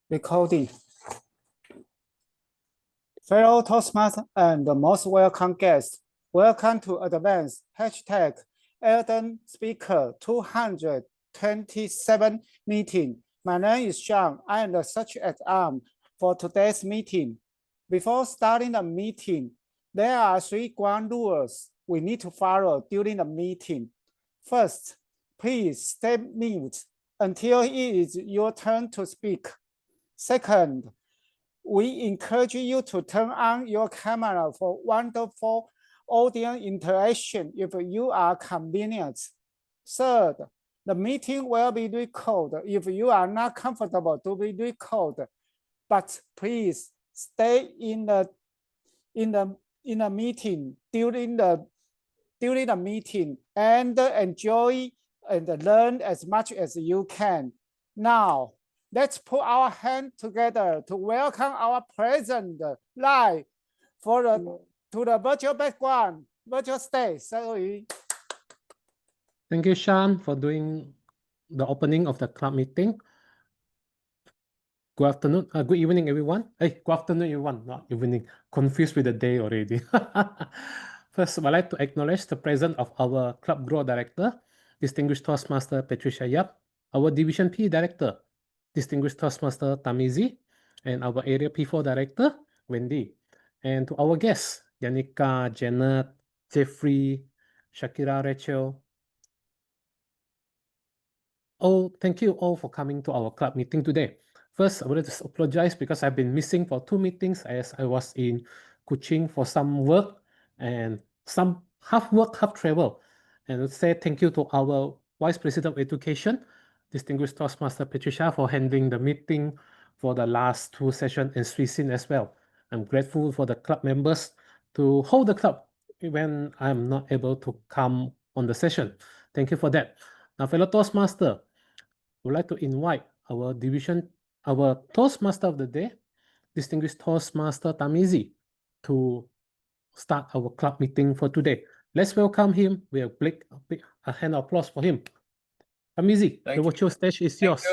Recording. Fellow Toastmasters and most welcome guests, welcome to Advanced #Elden Speaker 227 meeting. My name is Sean. I am the search at arm for today's meeting. Before starting the meeting, there are 3 ground rules we need to follow during the meeting. First, please stay mute until it is your turn to speak. Second, we encourage you to turn on your camera for wonderful audience interaction if you are convenient. Third, the meeting will be recorded if you are not comfortable to be recorded, but please stay in the meeting during the meeting and enjoy and learn as much as you can. Now, let's put our hands together to welcome our President Lai to the virtual background, virtual stage. Sorry. Thank you, Sean, for doing the opening of the club meeting. Good afternoon, good evening, everyone. Hey, good afternoon, everyone, not evening. Confused with the day already. First, I'd like to acknowledge the presence of our Club Growth Director, Distinguished Toastmaster Patricia Yap, our Division P Director, Distinguished Toastmaster Tharmizy, and our Area P4 Director, Wendy. And to our guests, Yanika, Janet, Jeffrey, Shakira, Rachel. Oh, thank you all for coming to our club meeting today. First, I would like to apologize because I've been missing for 2 meetings as I was in Kuching for some work and some half work, half travel. And I say thank you to our Vice President of Education, Distinguished Toastmaster Patricia, for handling the meeting for the last 2 sessions and Swisin as well. I'm grateful for the club members to hold the club when I'm not able to come on the session. Thank you for that. Now, fellow Toastmaster, I would like to invite our Toastmaster of the Day, Distinguished Toastmaster Tharmizy, to start our club meeting for today. Let's welcome him with a hand of applause for him. Tharmizy, the virtual stage is yours.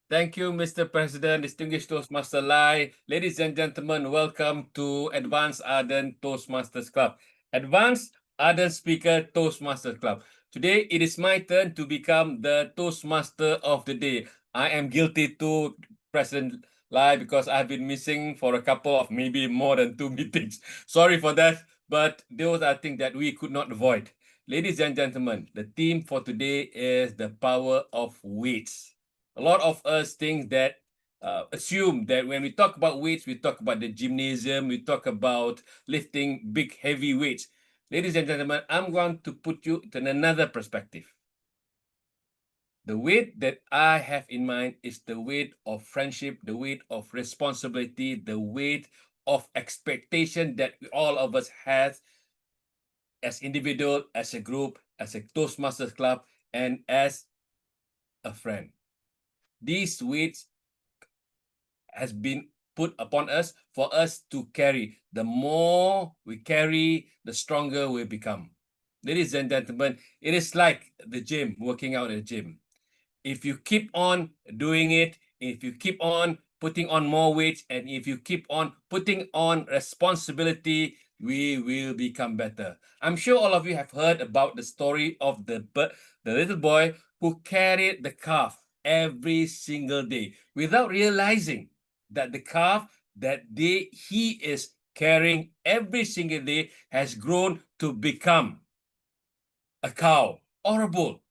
Thank you, Mr. President, Distinguished Toastmaster Lai. Ladies and gentlemen, welcome to Advanced Ardent Toastmasters Club. Advanced Ardent Speaker Toastmasters Club. Today, it is my turn to become the Toastmaster of the Day. I am guilty too, President Lai, because I've been missing for a couple of maybe more than 2 meetings. Sorry for that, but those are things that we could not avoid. Ladies and gentlemen, the theme for today is the power of weights. A lot of us think that, assume that when we talk about weights, we talk about the gymnasium, we talk about lifting big, heavy weights. Ladies and gentlemen, I'm going to put you in another perspective. The weight that I have in mind is the weight of friendship, the weight of responsibility, the weight of expectation that all of us have as individual, as a group, as a Toastmasters Club, and as a friend. These weights has been put upon us for us to carry. The more we carry, the stronger we become. Ladies and gentlemen, it is like the gym, working out at the gym. If you keep on doing it, if you keep on putting on more weights, and if you keep on putting on responsibility, we will become better. I'm sure all of you have heard about the story of the little boy who carried the calf every single day without realizing that the calf that he is carrying every single day has grown to become a cow or a bull.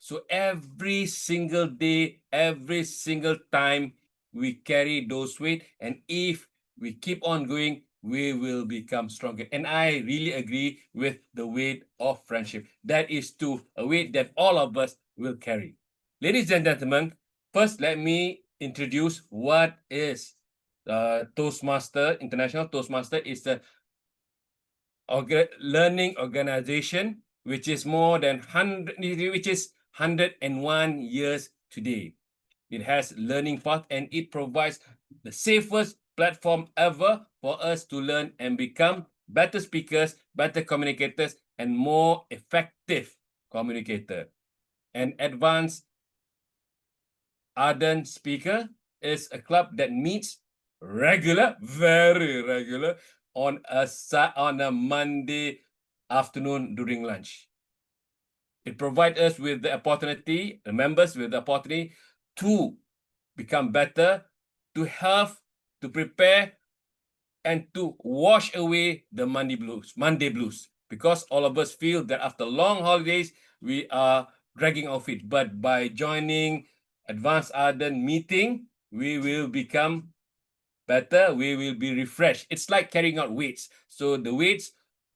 So every single day, every single time we carry those weight, and if we keep on going, we will become stronger. And I really agree with the weight of friendship. That is too a weight that all of us will carry. Ladies and gentlemen, first let me introduce what is Toastmaster. International Toastmaster is a learning organization which is more than 101 years today. It has learning path and it provides the safest platform ever for us to learn and become better speakers, better communicators, and more effective communicator. An advanced ardent speaker is a club that meets regular, very regular, on a Monday afternoon during lunch. It provides us with the opportunity, the members with the opportunity to become better, to have, to prepare, and to wash away the Monday blues. Because all of us feel that after long holidays, we are dragging our feet. But by joining Advanced Ardent meeting, we will become better, we will be refreshed. It's like carrying out weights. So the weights,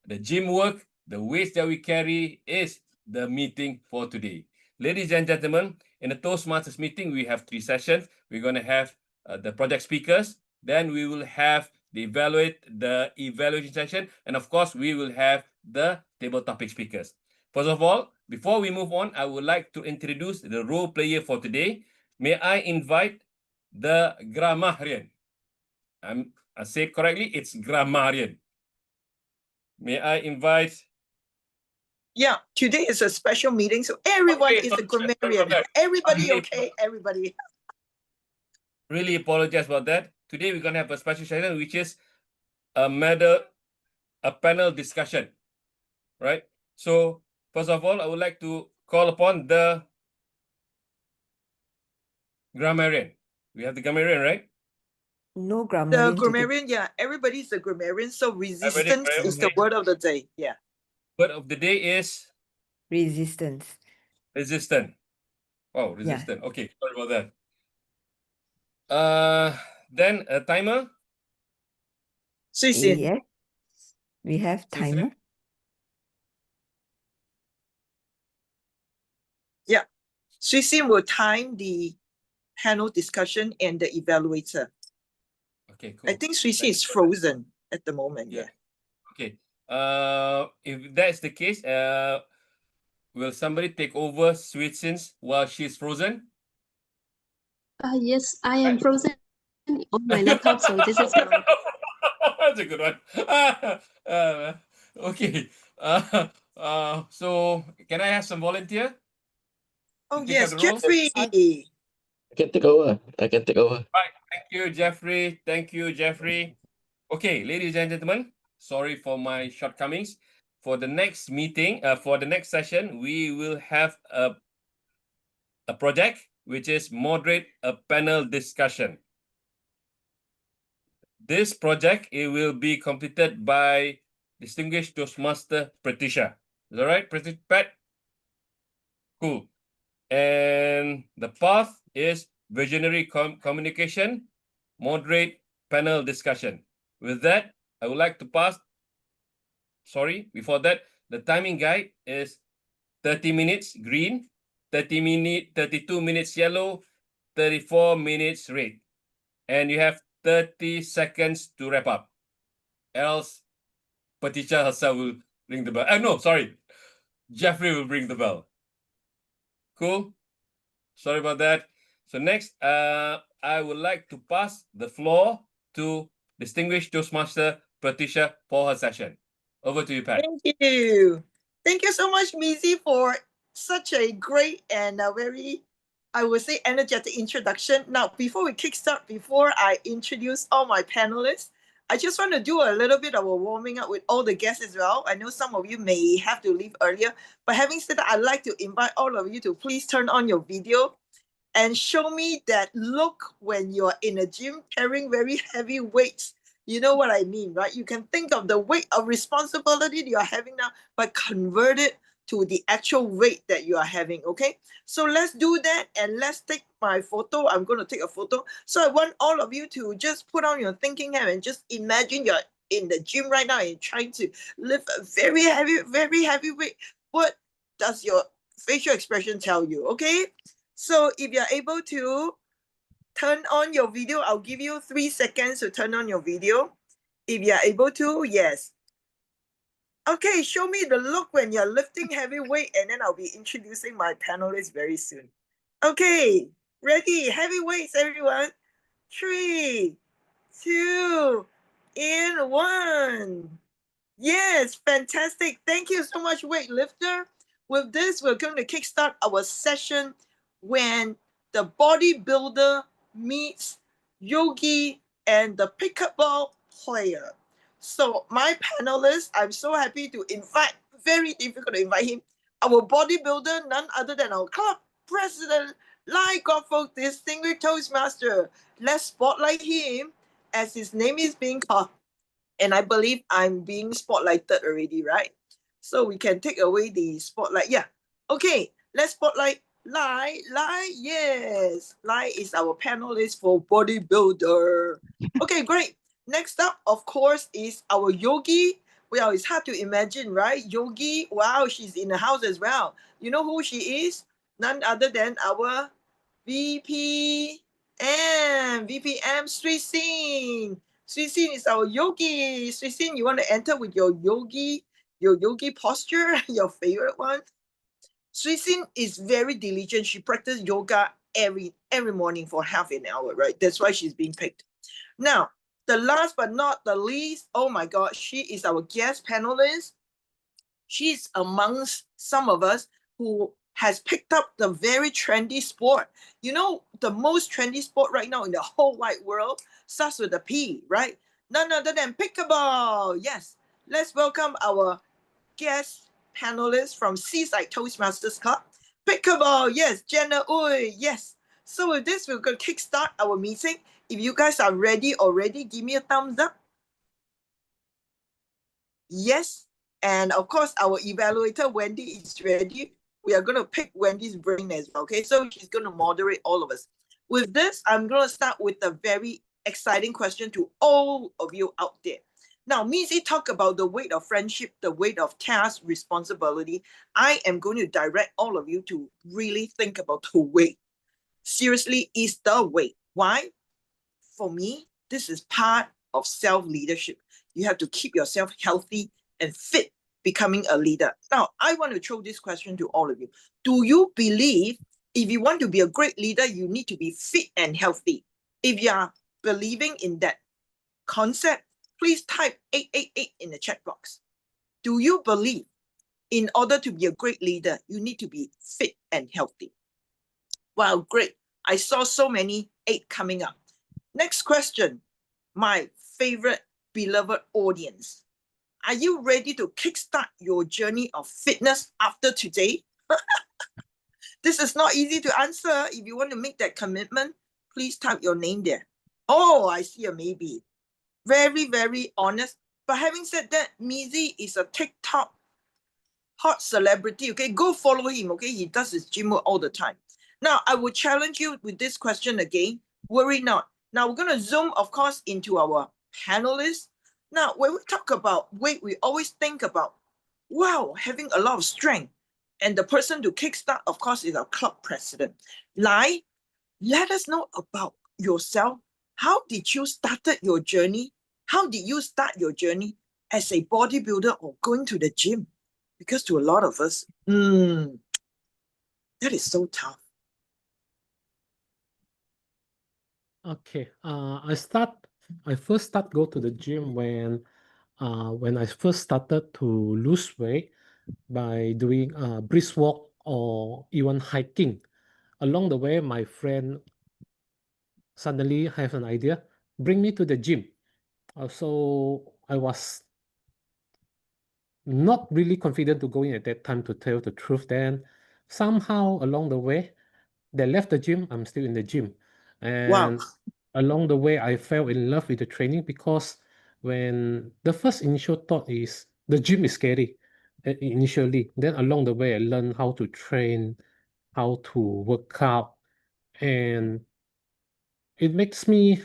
the gym work, the weights that we carry is the meeting for today. Ladies and gentlemen, in the Toastmasters meeting, we have 3 sessions. We're going to have the project speakers. Then we will have the evaluation session. And of course, we will have the table topic speakers. First of all, before we move on, I would like to introduce the role player for today. May I invite the grammarian? I say it correctly, it's grammarian. May I invite? Yeah, today is a special meeting, so everyone is a grammarian. Everybody okay? Everybody. Really apologize about that. Today we're going to have a special session, which is a panel discussion, right? So first of all, I would like to call upon the grammarian. We have the grammarian, right? No grammarian. The grammarian, yeah, everybody's a grammarian. So resistance grammarian, is the okay. word of the day. Yeah. Word of the day is Resistance. resistant. Oh, Yeah. resistant. Okay, sorry about that. Then a timer. Suisin. Yes. We have timer. Yeah. Suisin will time the panel discussion and the evaluator. Okay, cool. I think Suisin is frozen at the moment. Yeah. Okay. If that's the case, will somebody take over Sweetsin's while she's frozen? Yes, I am frozen on my laptop, so this is my... That's a good one. Okay. So can I have some volunteer? Oh, take yes, up the role? Jeffrey. I can take over. Right. Thank you, Jeffrey. Thank you, Jeffrey. Okay, ladies and gentlemen, sorry for my shortcomings. For the next meeting, for the next session, we will have a project, which is moderate a panel discussion. This project, it will be completed by distinguished Toastmaster Patricia. Is that right, Pat? Cool. And the path is visionary communication, moderate panel discussion. With that, I would like to pass, before that, the timing guide is 30 minutes green, 32 minutes yellow, 34 minutes red. And you have 30 seconds to wrap up. Else, Patricia herself will ring the bell. No, sorry. Jeffrey will ring the bell. Cool? Sorry about that. So next, I would like to pass the floor to distinguished Toastmaster Patricia for her session. Over to you, Pat. Thank you. Thank you so much, Mizi, for such a great and a very, I would say, energetic introduction. Now, before we kickstart, before I introduce all my panelists, I just want to do a little bit of a warming up with all the guests as well. I know some of you may have to leave earlier, but having said that, I'd like to invite all of you to please turn on your video and show me that look when you're in a gym carrying very heavy weights. You know what I mean, right? You can think of the weight of responsibility that you're having now, but convert it to the actual weight that you are having, okay? So let's do that and let's take my photo. I'm going to take a photo. So I want all of you to just put on your thinking hat and just imagine you're in the gym right now and trying to lift a very heavy weight. What does your facial expression tell you, okay? So if you're able to turn on your video, I'll give you 3 seconds to turn on your video. If you're able to, yes. Okay, show me the look when you're lifting heavy weight, and then I'll be introducing my panelists very soon. Okay, ready? Heavy weights, everyone. 3, 2, and 1. Yes, fantastic. Thank you so much, weightlifter. With this, we're going to kickstart our session when the bodybuilder meets yogi and the pickleball player. So my panelists, I'm so happy to invite, very difficult to invite him, our bodybuilder, none other than our club president, Lai Kok Fook, distinguished Toastmaster. Let's spotlight him as his name is being called. And I believe I'm being spotlighted already, right? So we can take away the spotlight. Yeah. Okay, let's spotlight Lai. Yes. Lai is our panelist for bodybuilder. Okay, great. Next up, of course, is our yogi. Well, it's hard to imagine, right? Yogi, wow, she's in the house as well. You know who she is? None other than our VPM Sri Singh. Sri Singh is our yogi. Sri Singh, you want to enter with your yogi posture, your favorite one? Sri Singh is very diligent. She practices yoga every morning for half an hour, right? That's why she's being picked. Now, the last but not the least, oh my God, she is our guest panelist. She's amongst some of us who has picked up the very trendy sport. You know, the most trendy sport right now in the whole wide world starts with a P, right? None other than pickleball. Yes, let's welcome our guest panelist from Seaside Toastmasters Club. Pickleball, yes, Jenna Uy, yes. So with this, we're going to kickstart our meeting. If you guys are ready already, give me a thumbs up. Yes. And of course, our evaluator, Wendy, is ready. We are going to pick Wendy's brain as well, okay? So she's going to moderate all of us. With this, I'm going to start with a very exciting question to all of you out there. Now, Mizi talked about the weight of friendship, the weight of task, responsibility. I am going to direct all of you to really think about the weight. Seriously, is the weight. Why? For me, this is part of self-leadership. You have to keep yourself healthy and fit, becoming a leader. Now, I want to throw this question to all of you. Do you believe if you want to be a great leader, you need to be fit and healthy? If you are believing in that concept, please type 888 in the chat box. Do you believe in order to be a great leader, you need to be fit and healthy? Wow, great. I saw so many 8 coming up. Next question, my favorite beloved audience. Are you ready to kickstart your journey of fitness after today? This is not easy to answer. If you want to make that commitment, please type your name there. Oh, I see a maybe. Very, very honest. But having said that, Mizi is a TikTok hot celebrity, okay? Go follow him, okay? He does his gym work all the time. Now, I will challenge you with this question again. Worry not. Now, we're going to zoom, of course, into our panelists. Now, when we talk about weight, we always think about, wow, having a lot of strength. And the person to kickstart, of course, is our club president. Lai, let us know about yourself. How did you start your journey? How did you start your journey as a bodybuilder or going to the gym? Because to a lot of us, that is so tough. Okay. I first start go to the gym when I first started to lose weight by doing brisk walk or even hiking. Along the way, my friend suddenly have an idea, bring me to the gym. So I was not really confident to go in at that time, to tell the truth. Then somehow along the way, they left the gym. I'm still in the gym, Wow. and along the way, I fell in love with the training, because when the first initial thought is the gym is scary initially. Then along the way, I learned how to train, how to work out, and it makes me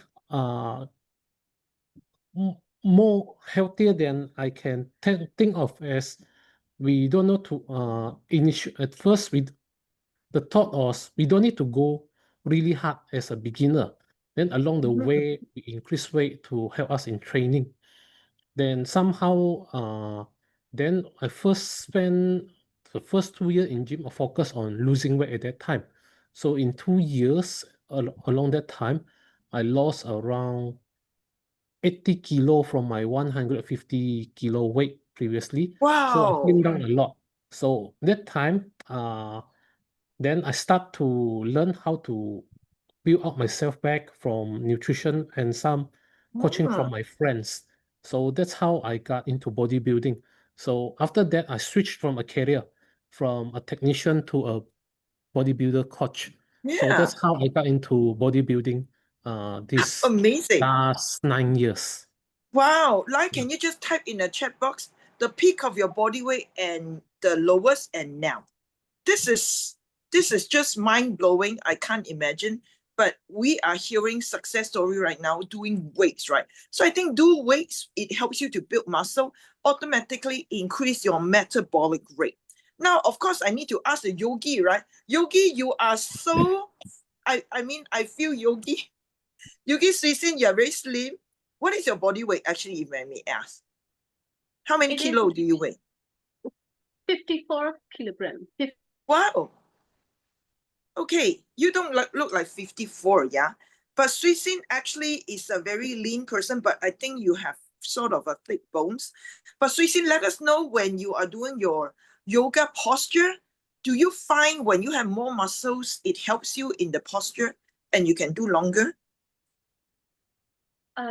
more healthier than I can think of, as we don't know to at first the thought was we don't need to go really hard as a beginner. Then along the way we increase weight to help us in training. Then somehow then I first spent the first 2 years in gym, focus on losing weight at that time. So in 2 years along that time, I lost around 80 kilo from my 150 kilo weight previously. So I came Wow. down a lot. So that time, then I start to learn how to build up myself back from nutrition and some coaching from my friends. So that's how I got into bodybuilding. So after that, I switched from a career from a technician to a bodybuilder coach. So Yeah. that's how I got into bodybuilding this Amazing. last 9 years. Wow. Lai, can you just type in the chat box the peak of your body weight and the lowest and now? This is just mind-blowing. I can't imagine. But we are hearing success story right now doing weights, right? So I think do weights, it helps you to build muscle, automatically increase your metabolic rate. Now, of course, I need to ask the Yogi, right? Yogi, you are so, I mean, I feel Yogi. Yogi Srisin, you're very slim. What is your body weight actually, if I may ask? How many It is kilo do you weigh? 54 kilograms. Wow. Okay, you don't look like 54, yeah? But Srisin actually is a very lean person, but I think you have sort of a thick bones. But Srisin, let us know when you are doing your yoga posture, do you find when you have more muscles, it helps you in the posture and you can do longer?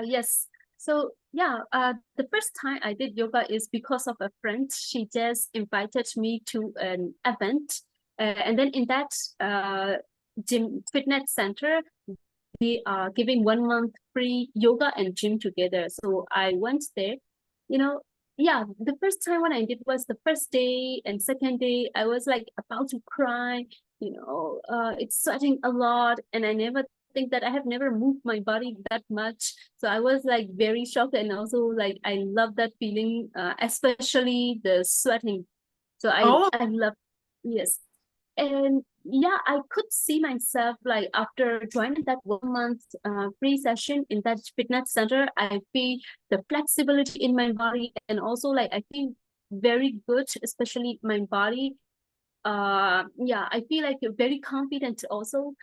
Yes. So yeah, the first time I did yoga is because of a friend. She just invited me to an event, and then in that gym fitness center, we are giving 1 month free yoga and gym together. So I went there. You know, yeah, the first time when I did was the first day and second day, I was like about to cry. It's sweating a lot, and I never think that I have never moved my body that much. So I was like very shocked, and also like I love that feeling, especially the sweating. So I love, yes. And yeah, I could see myself like after joining that 1 month free session in that fitness center, I feel the flexibility in my body, and also like I feel very good, especially my body. Yeah, I feel like very confident also.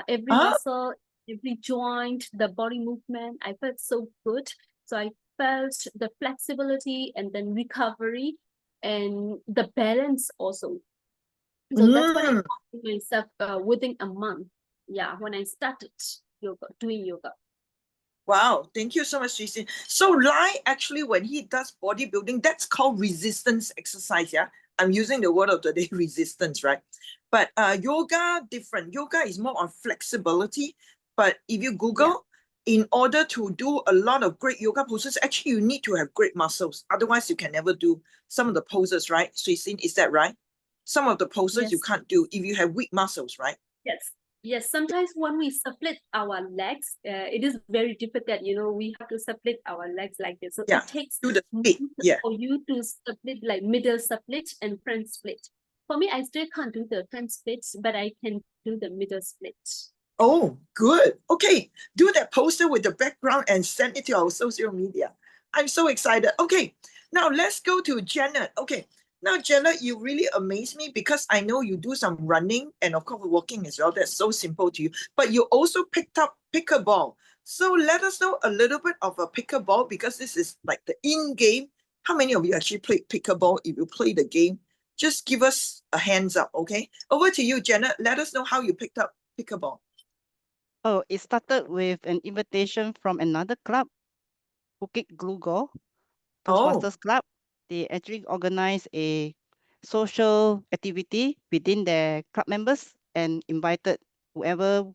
Every muscle, every joint, the body movement, I felt so good. So I felt the flexibility and then recovery and the balance also. So that's what I found myself within a month. Yeah, when I started doing yoga. Wow, thank you so much, Srisin. So Lai, actually, when he does bodybuilding, that's called resistance exercise, yeah? I'm using the word of the day, resistance, right? But yoga, different. Yoga is more on flexibility. But if you Google, in order to do a lot of great yoga poses, actually, you need to have great muscles. Otherwise, you can never do some of the poses, right? Srisin, is that right? Some of the poses you can't do if you have weak muscles, right? Yes. Yes, sometimes when we split our legs, it is very difficult. We have to split our legs like this. So it takes do the split. for you to split like middle split and front split. For me, I still can't do the front split, but I can do the middle split. Oh, good. Okay, do that poster with the background and send it to our social media. I'm so excited. Okay, now let's go to Janet. Okay, now Janet, you really amaze me because I know you do some running and of course walking as well. That's so simple to you. But you also picked up pickleball. So let us know a little bit of a pickleball because this is like the in-game. How many of you actually played pickleball? If you play the game, just give us a hands up, okay? Over to you, Janet. Let us know how you picked up pickleball. Oh, it started with an invitation from another club, Bukit Glugo, Toastmasters Club. They actually organized a social activity within their club members and invited whoever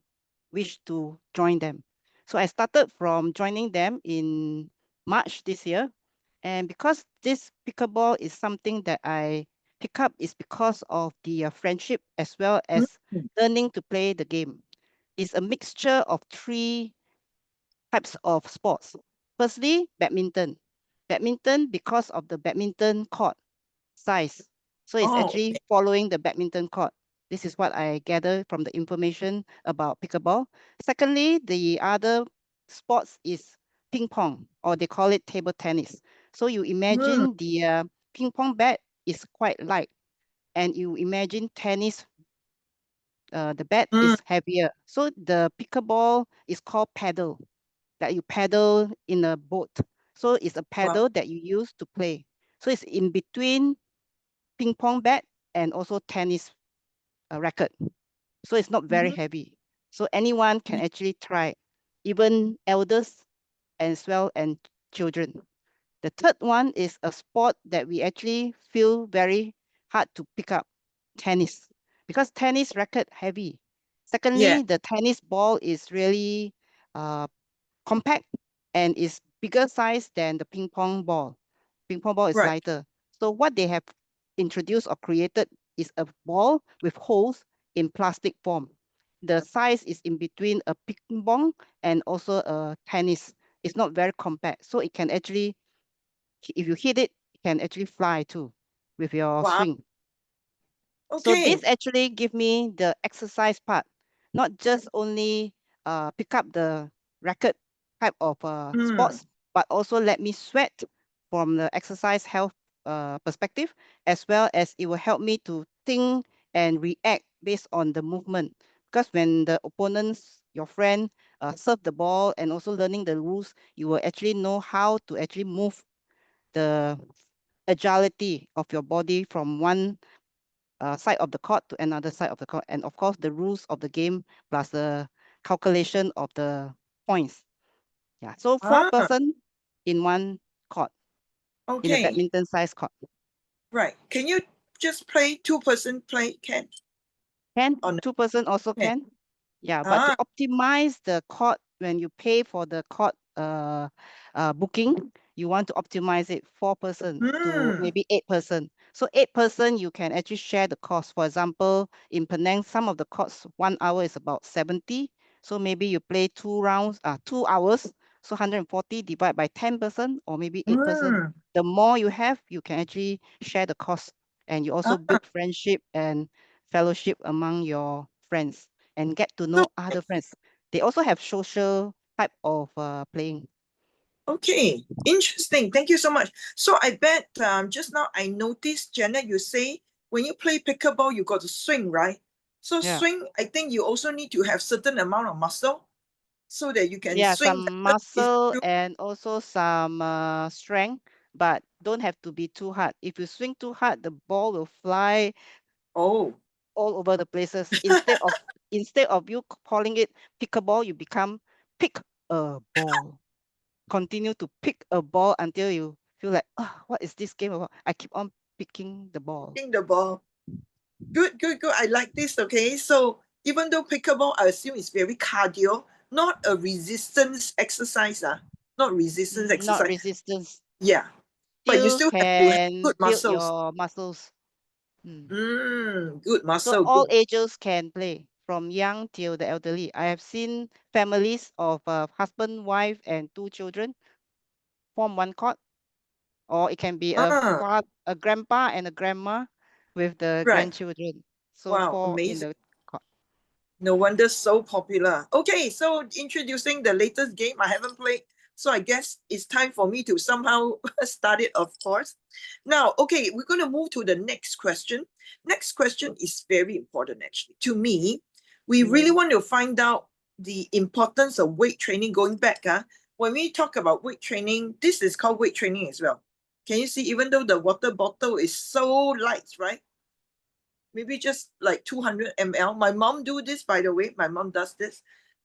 wished to join them. So I started from joining them in March this year. And because this pickleball is something that I pick up is because of the friendship as well as learning to play the game. It's a mixture of 3 types of sports. Firstly, badminton. Badminton because of the badminton court size. So it's actually following the badminton court. This is what I gather from the information about pickleball. Secondly, the other sports is ping pong, or they call it table tennis. So you imagine the ping pong bat is quite light, and you imagine tennis, the bat is heavier. So the pickleball is called paddle, that you paddle in a boat. So it's a paddle that you use to play. So it's in between ping pong bat and also tennis racket. So it's not very heavy. So anyone can actually try, even elders as well and children. The third one is a sport that we actually feel very hard to pick up, tennis, because tennis racket heavy. Secondly, the tennis ball is really compact and is bigger size than the ping pong ball. Ping pong ball is Right. lighter. So what they have introduced or created is a ball with holes in plastic form. The size is in between a ping pong and also a tennis. It's not very compact. So it can actually, if you hit it, it can actually fly too with your Wow. swing. So Okay. this actually give me the exercise part, not just only pick up the racket type of sports, but also let me sweat from the exercise health perspective, as well as it will help me to think and react based on the movement. Because when the opponents, your friend, serve the ball and also learning the rules, you will actually know how to actually move the agility of your body from one side of the court to another side of the court, and of course the rules of the game plus the calculation of the points. Yeah, so 4 person in one court, in a Okay. badminton size court. Right. Can you just play 2-person play? Can? Can, Oh, no. 2 person also Can. can. Yeah, but to Ah, optimize the court, when you pay for the court booking, you want to optimize it 4 person to maybe 8 person. So 8 person, you can actually share the cost. For example, in Penang, some of the courts, 1 hour is about 70. So maybe you play 2 rounds, 2 hours. So 140 divided by 10 person or maybe 8 person. The more you have, you can actually share the cost, and you also build friendship and fellowship among your friends and get to know other friends. They also have social type of playing. okay. Interesting. Thank you so much. So I bet just now I noticed, Janet, you say when you play pickleball, you got to swing, right? So Yeah. swing, I think you also need to have certain amount of muscle so that you can Yeah, swing some better. Is muscle true? and also some strength, but don't have to be too hard. If you swing too hard, the ball will fly Oh, all over the places. Instead of you calling it pickleball, you become pick a ball. Continue to pick a ball until you feel like, oh, what is this game about? I keep on picking the ball. picking the ball. Good, good, good. I like this. Okay. So even though pickleball, I assume is very cardio, not a resistance exercise. Not resistance Not exercise. resistance. Yeah. But you Still still have to have can good build muscles. your muscles. Good So muscle. all Good. ages can play, from young till the elderly. I have seen families of husband, wife, and 2 children form one court, or it can be a grandpa and a grandma with the Right. grandchildren. So Wow, 4 in amazing. the court. No wonder so popular. Okay, so introducing the latest game I haven't played. So I guess it's time for me to somehow start it, of course. Now, okay, we're going to move to the next question. Next question is very important, actually. To me, we really want to find out the importance of weight training going back. When we talk about weight training, this is called weight training as well. Can you see, even though the water bottle is so light, right? Maybe just like 200 ml. My mom do this, by the way. My mom does this.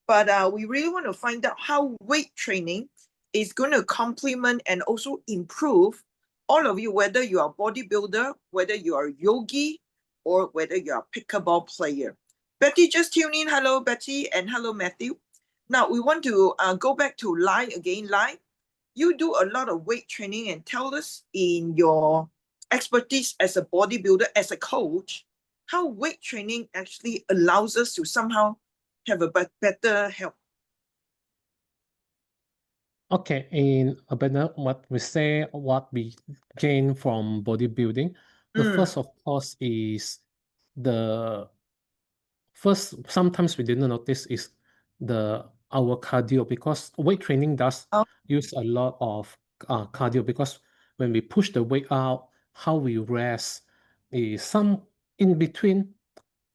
But we really want to find out how weight training is going to complement and also improve all of you, whether you are a bodybuilder, whether you are a yogi, or whether you are a pickleball player. Betty just tuned in. Hello, Betty, and hello, Matthew. Now, we want to go back to Lai again. Lai, you do a lot of weight training, and tell us in your expertise as a bodybuilder, as a coach, how weight training actually allows us to somehow have a better health. Okay, in about what we say, what we gain from bodybuilding, the first, of course, is the first. Sometimes we didn't notice is our cardio, because weight training does use a lot of cardio, because when we push the weight out, how we rest is some in between.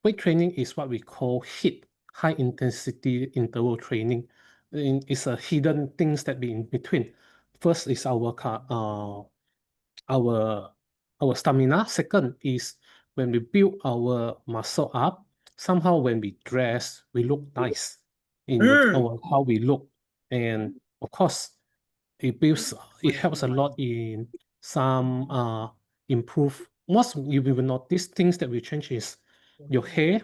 Weight training is what we call HIIT, high intensity interval training. It's a hidden things that be in between. First is our stamina. Second is when we build our muscle up, somehow when we dress, we look nice in our how we look. And of course, it helps a lot in some improve. Most you will notice things that will change is your hair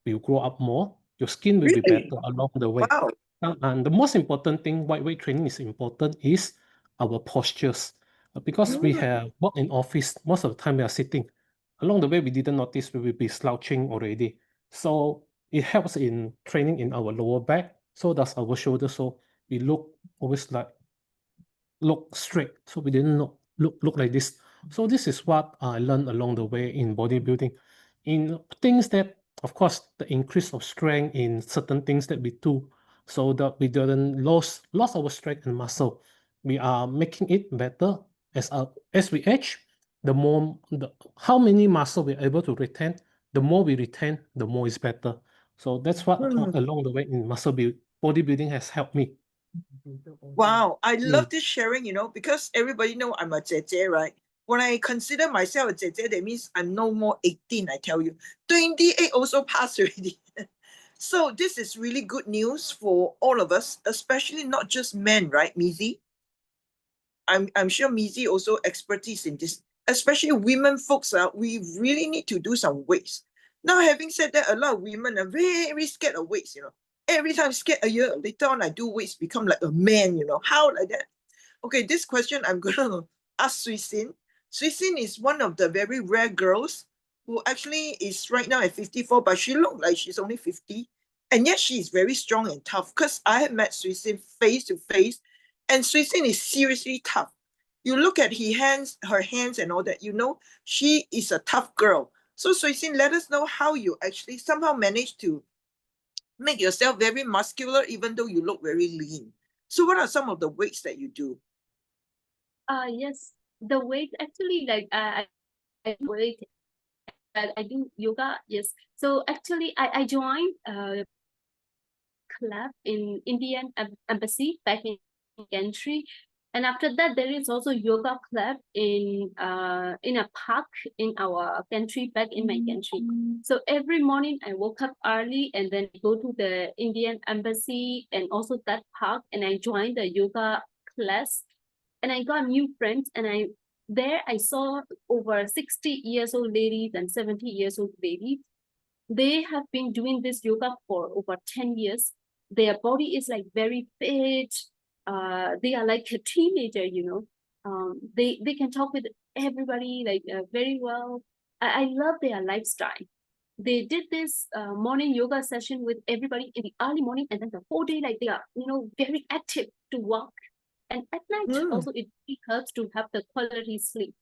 will grow up more, your skin will be Really? better along the way. Wow. And the most important thing why weight training is important is our postures. Because we have work in office, most of the time we are sitting. Along the way, we didn't notice we will be slouching already. So it helps in training in our lower back. So does our shoulder. So we look always like look straight. So we didn't look like this. So this is what I learned along the way in bodybuilding. In things that, of course, the increase of strength in certain things that we do, so that we didn't lose our strength and muscle. We are making it better as we age. How many muscle we're able to retain, the more we retain, the more is better. So that's what along the way in bodybuilding has helped me. Wow, I love this sharing, you know, because everybody know I'm a JJ, right? When I consider myself a JJ, that means I'm no more 18, I tell you. 28 also passed already. So this is really good news for all of us, especially not just men, right, Mizi? I'm sure Mizi also expertise in this, especially women folks. We really need to do some weights. Now, having said that, a lot of women are very scared of weights, you know. Every time scared a year later on, I do weights, become like a man, you know. How like that? Okay, this question I'm gonna ask Sui Sin. Sui Sin is one of the very rare girls who actually is right now at 54, but she looks like she's only 50. And yet she is very strong and tough, because I have met Sui Sin face to face, and Sui Sin is seriously tough. You look at her hands and all that, you know, she is a tough girl. So Sui Sin, let us know how you actually somehow managed to make yourself very muscular, even though you look very lean. So what are some of the weights that you do? Yes, the weight actually, like I weight, I do yoga. Yes, so actually I joined club in Indian embassy back in country, and after that there is also yoga club in a park in our country, back in my country. So every morning I woke up early and then go to the Indian embassy and also that park, and I joined the yoga class, and I got new friends, and I saw over 60 years old ladies and 70 years old ladies. They have been doing this yoga for over 10 years. Their body is like very fit. They are like a teenager, you know. They can talk with everybody like very well. I love their lifestyle. They did this morning yoga session with everybody in the early morning, and then the whole day, like they are, you know, very active to walk. And at night also, it really helps to have the quality sleep.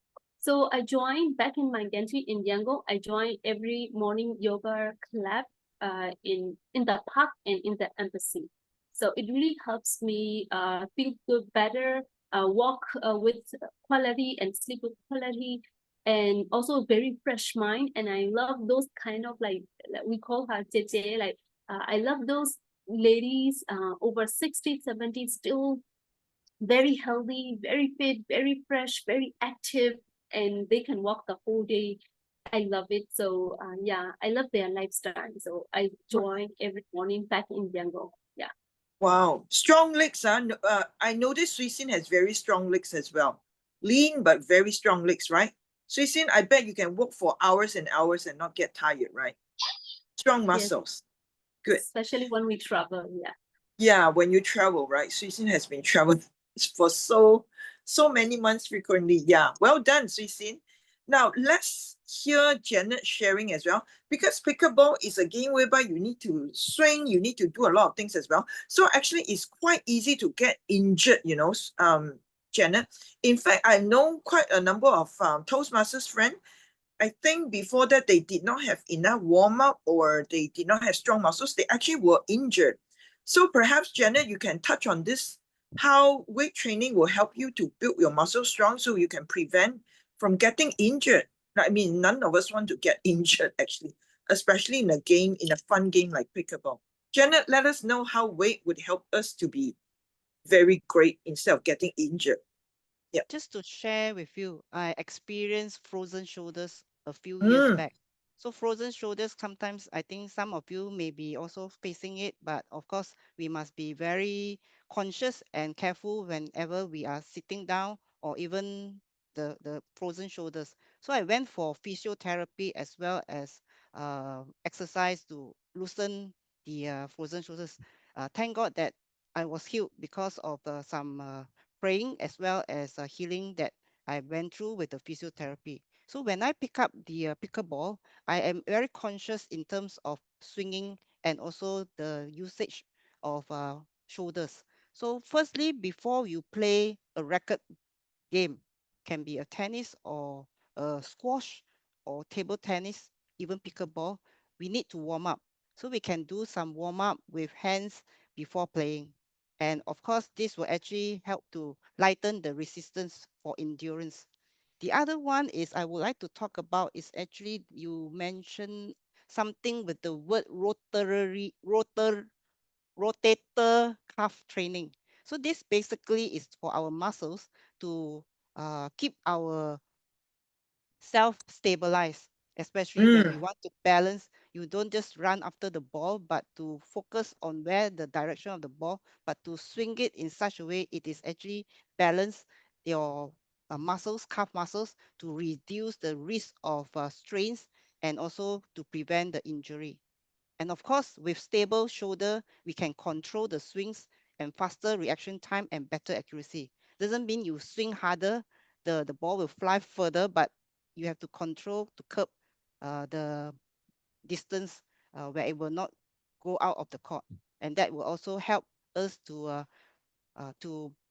So I joined back in my country in Yangon. I joined every morning yoga club in the park and in the embassy. So it really helps me feel good, better, walk with quality and sleep with quality, and also very fresh mind. And I love those kind of like we call her Jeje. Like I love those ladies over 60, 70, still very healthy, very fit, very fresh, very active, and they can walk the whole day. I love it. So yeah, I love their lifestyle. So I join every morning back in Yangon. Yeah. Wow, strong legs. I noticed Sui Sin has very strong legs as well. Lean but very strong legs, right? Sui Sin, I bet you can walk for hours and hours and not get tired, right? Strong muscles. Yes. Good. Especially when we travel. Yeah. Yeah, when you travel, right? Sui Sin has been traveling for so many months frequently. Yeah, well done, Sui Sin. Now let's hear Janet sharing as well, because pickleball is a game whereby you need to swing, you need to do a lot of things as well. So actually, it's quite easy to get injured, you know, Janet. In fact, I know quite a number of Toastmasters friends. I think before that they did not have enough warm up, or they did not have strong muscles. They actually were injured. So perhaps, Janet, you can touch on this, how weight training will help you to build your muscles strong so you can prevent from getting injured. I mean, none of us want to get injured, actually, especially in a game, in a fun game like pickleball. Janet, let us know how weight would help us to be very great instead of getting injured. Just to share with you, I experienced frozen shoulders a few years back. So frozen shoulders, sometimes I think some of you may be also facing it, but of course we must be very conscious and careful whenever we are sitting down or even the frozen shoulders. So I went for physiotherapy as well as exercise to loosen the frozen shoulders. Thank God that I was healed because of some praying as well as healing that I went through with the physiotherapy. So when I pick up the pickleball, I am very conscious in terms of swinging and also the usage of shoulders. So firstly, before you play a racket game, can be a tennis or a squash or table tennis, even pickleball, we need to warm up. So we can do some warm up with hands before playing. And of course, this will actually help to lighten the resistance for endurance. The other one is I would like to talk about is actually you mentioned something with the word rotator cuff training. So this basically is for our muscles to keep our self-stabilized, especially when we want to balance. You don't just run after the ball, but to focus on where the direction of the ball, but to swing it in such a way it is actually balance your muscles, calf muscles, to reduce the risk of strains and also to prevent the injury. And of course, with stable shoulder, we can control the swings and faster reaction time and better accuracy. Doesn't mean you swing harder, the ball will fly further, but you have to control to curb the distance where it will not go out of the court. And that will also help us to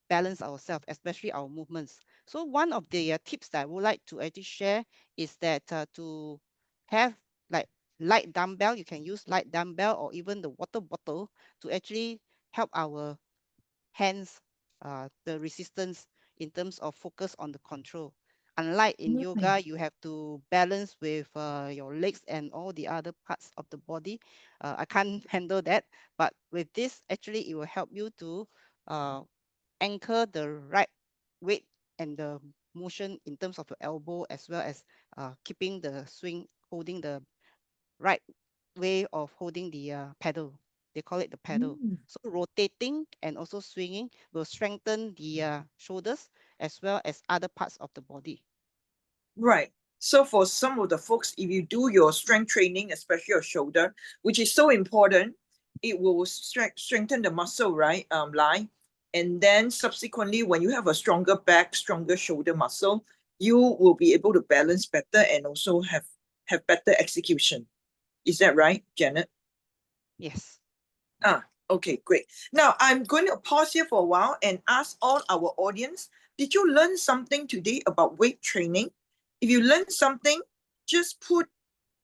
balance ourselves, especially our movements. So one of the tips that I would like to actually share is that to have like light dumbbell, you can use light dumbbell or even the water bottle to actually help our hands, the resistance in terms of focus on the control. Unlike in yoga, you have to balance with your legs and all the other parts of the body. I can't handle that, but with this, actually, it will help you to anchor the right weight and the motion in terms of your elbow, as well as keeping the swing, holding the right way of holding the pedal. They call it the pedal. So rotating and also swinging will strengthen the shoulders as well as other parts of the body. Right. So for some of the folks, if you do your strength training, especially your shoulder, which is so important, it will strengthen the muscle, right, Lai? And then subsequently, when you have a stronger back, stronger shoulder muscle, you will be able to balance better and also have better execution. Is that right, Janet? Yes. Okay, great. Now I'm going to pause here for a while and ask all our audience, did you learn something today about weight training? If you learned something, just put,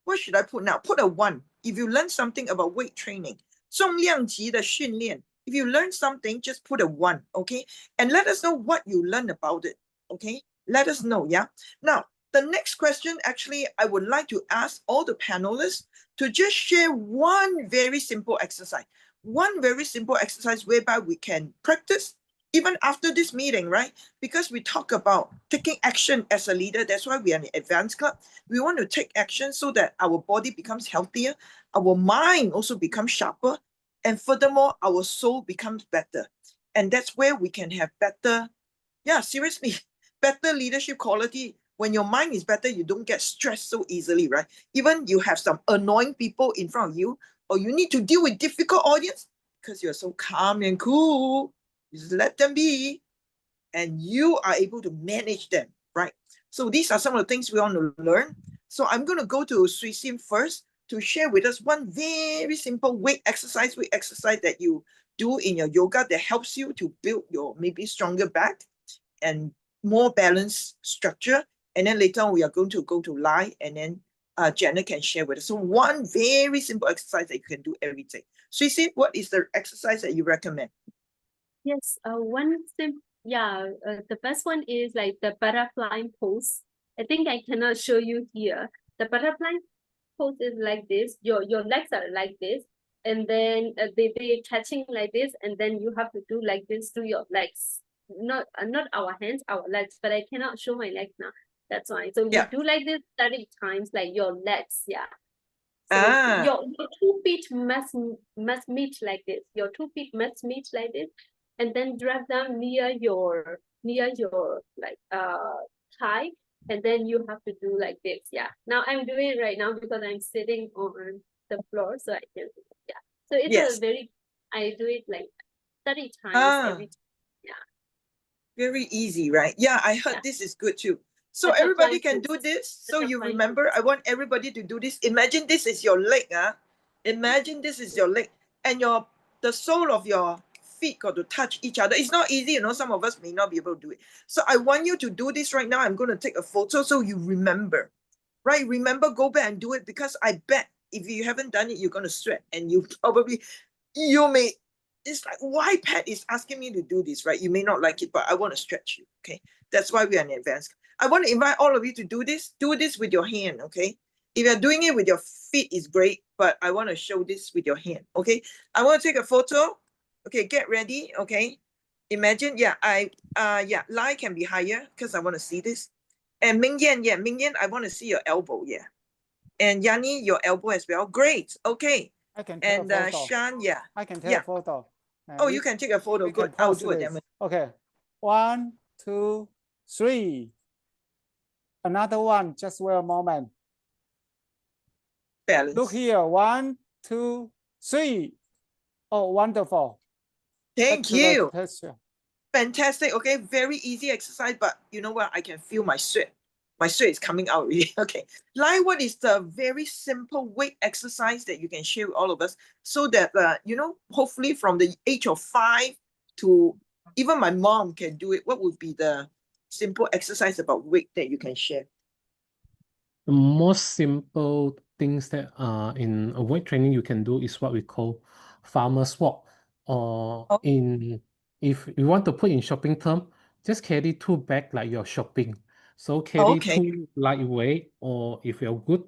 what should I put now? Put a 1. If you learned something about weight training, 重量级的训练. If you learned something, just put a 1, okay? And let us know what you learned about it, okay? Let us know, yeah? Now, the next question, actually, I would like to ask all the panelists to just share one very simple exercise. One very simple exercise whereby we can practice even after this meeting, right? Because we talk about taking action as a leader. That's why we are an advanced club. We want to take action so that our body becomes healthier, our mind also becomes sharper, and furthermore, our soul becomes better. And that's where we can have better, yeah, seriously, better leadership quality. When your mind is better, you don't get stressed so easily, right? Even you have some annoying people in front of you, or you need to deal with difficult audience, because you're so calm and cool, you just let them be, and you are able to manage them, right? So these are some of the things we want to learn. So I'm going to go to Sui Sim first to share with us one very simple weight exercise that you do in your yoga that helps you to build your maybe stronger back and more balanced structure. And then later on, we are going to go to Lai, and then Janet can share with us. So one very simple exercise that you can do every day. Sui Sim, what is the exercise that you recommend? Yes, the best one is like the butterfly pose. I think I cannot show you here. The butterfly pose is like this. Your legs are like this, and then they touching like this, and then you have to do like this to your legs. Not our hands, our legs. But I cannot show my legs now. That's why. So you Yeah. do like this 30 times, like your legs, yeah. So Ah. your 2 feet must meet like this. Your 2 feet must meet like this, and then drag them near your like thigh, and then you have to do like this. Yeah. Now I'm doing it right now because I'm sitting on the floor, so I can. Yeah. So it's Yes. a very. I do it like 30 times Ah. every time. Yeah. Very easy, right? Yeah, I heard Yeah. this is good too. So Butterfly everybody can do pose. this. So you Butterfly remember, I want everybody to do this. Imagine this is your leg, Imagine this is your leg, and the sole of your feet got to touch each other. It's not easy, some of us may not be able to do it. So I want you to do this right now. I'm going to take a photo so you remember, right? Remember, go back and do it, because I bet if you haven't done it, you're going to sweat, and you may, it's like, why Pat is asking me to do this, right? You may not like it, but I want to stretch you, okay? That's why we are in advance. I want to invite all of you to do this. Do this with your hand, okay? If you're doing it with your feet, is great, but I want to show this with your hand, okay? I want to take a photo. Okay, get ready, okay? Imagine, Lai can be higher because I want to see this. And Mingyan, I want to see your elbow, yeah. And Yani, your elbow as well. Great, okay. I can take And a photo. Shan, yeah. I can take a photo. Oh, you can take a photo. we can Good. I'll pause do a this. demo. Okay. 1, 2, 3. Another one. Just wait a moment. Balance. Look here. 1, 2, 3. Oh, wonderful. Thank you. Picture. Fantastic. Okay, very easy exercise, but you know what? I can feel my sweat. My sweat is coming out really. Okay. Lai, what is the very simple weight exercise that you can share with all of us, so that hopefully from the age of 5 to even my mom can do it? What would be the simple exercise about weight that you can share? The most simple things that in a weight training you can do is what we call farmer's walk. Or if you want to put in shopping term, just carry 2 bags like you're shopping. So carry Okay. 2 lightweight, or if you're good,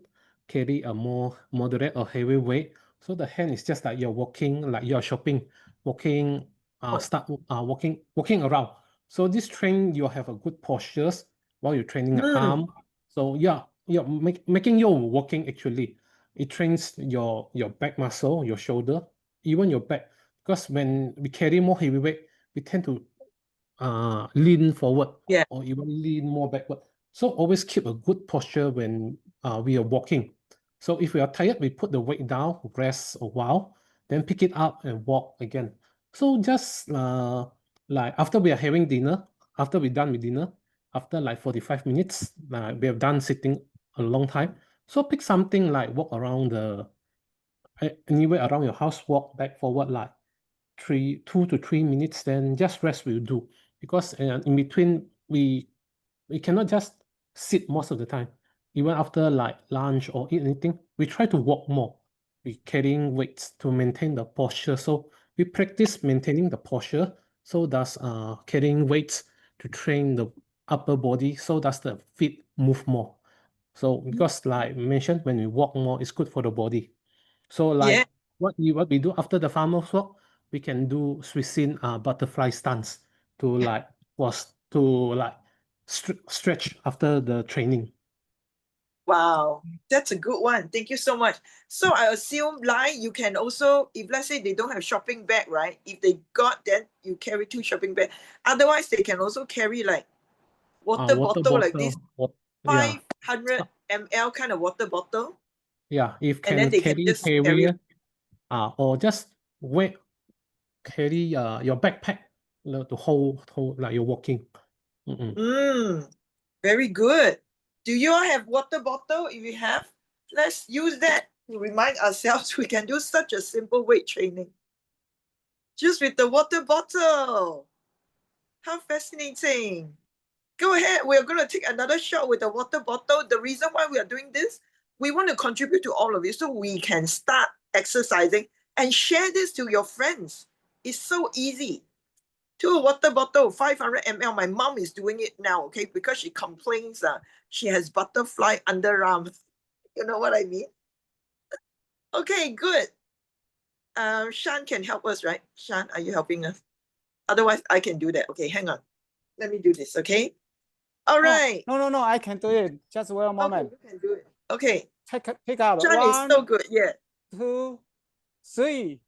carry a more moderate or heavy weight. So the hand is just like you're walking, like you're shopping, walking, walking around. So this train you have a good postures while you're training the arm. So making your walking actually. It trains your back muscle, your shoulder, even your back. Because when we carry more heavy weight, we tend to lean forward, or even lean more backward. So always keep a good posture when we are walking. So if we are tired, we put the weight down, rest a while, then pick it up and walk again. So just like after we are having dinner, after we're done with dinner, after like 45 minutes, we have done sitting a long time. So pick something like walk around anywhere around your house, walk back forward like 2 to 3 minutes, then just rest will do. Because in between, we cannot just sit most of the time. Even after like lunch or eat anything, we try to walk more. We carrying weights to maintain the posture. So we practice maintaining the posture. So does carrying weights to train the upper body. So does the feet move more. So because like mentioned, when we walk more, it's good for the body. So like what we do after the farmer's walk, we can do Swissin butterfly stance to like stretch after the training. Wow, that's a good one. Thank you so much. So I assume, Lai, you can also, if let's say they don't have shopping bag, right? If they got, then you carry 2 shopping bags. Otherwise, they can also carry like water bottle like this, 500 ml kind of water bottle. Yeah, if And then can they can carry just heavier, or just carry your backpack to hold like you're walking. Very good. Do you all have water bottle? If you have, let's use that to remind ourselves we can do such a simple weight training. Just with the water bottle. How fascinating. Go ahead. We're going to take another shot with the water bottle. The reason why we are doing this, we want to contribute to all of you so we can start exercising and share this to your friends. It's so easy. 2 water bottle, 500 ml. My mom is doing it now, okay, because she complains she has butterfly underarm. You know what I mean? Okay, good. Shan can help us, right? Shan, are you helping us? Otherwise, I can do that. Okay, hang on. Let me do this, okay? All Oh, right. no, I can do it. Just wait a moment. Okay, you can do it. Okay. Pick up. John is so 1, good. Yeah. 2, 3.